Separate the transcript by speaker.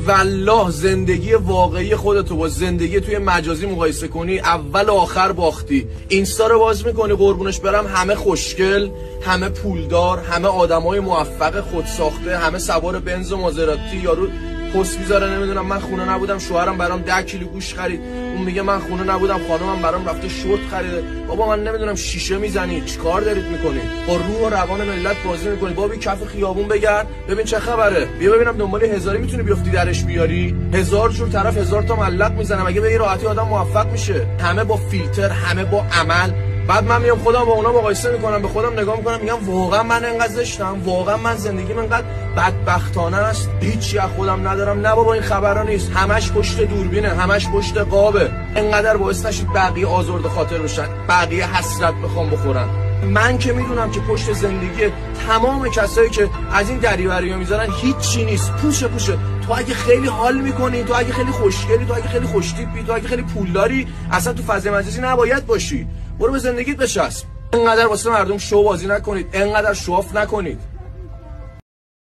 Speaker 1: والله زندگی واقعی خودتو با زندگی توی مجازی مقایسه کنی اول و آخر باختی. اینستا رو باز میکنی قربونش برم، همه خوشگل، همه پولدار، همه آدمای موفق خودساخته، همه سوار بنز و مازراتی. یارو پست میذاره نمیدونم من خونه نبودم شوهرم برام 10 کیلو گوش خرید، اون میگه من خونه نبودم خانمم برام رفته شورت خریده. بابا من نمیدونم شیشه میزنی چیکار دارید میکنید؟ با روح و روان ملت بازی میکنید. بابا کف خیابون بگرد ببین چه خبره، بیا ببینم دنبال هزاری میتونی بیفتی درش بیاری. هزار جور طرف هزار تا ملت میزنه، مگه به این راحتی آدم موفق میشه؟ همه با فیلتر، همه با عمل. بعد من میام خودم با اونا مقایسه میکنم، به خودم نگاه میکنم میگم واقعا من انقدر زشتم؟ واقعا من زندگیم انقدر بدبختانه است؟ هیچی از خودم ندارم؟ نه بابا این خبرا نیست، همش پشت دوربینه، همش پشت قابه. انقدر باعث نشید بقیه آزرده خاطر بشن، بقیه حسرت بخوام بخورن. من که میدونم که پشت زندگی تمام کسایی که از این دریوری‌ها میذارن هیچی نیست، پوشه. تو اگه خیلی حال میکنی، تو اگه خیلی خوشگلی، تو اگه خیلی خوشتیپی، تو اگه خیلی پولداری، اصلا تو فضای مجازی نباید باشی. برو به زندگیت بچسب. انقدر واسه مردم شو بازی نکنید، انقدر شواف نکنید.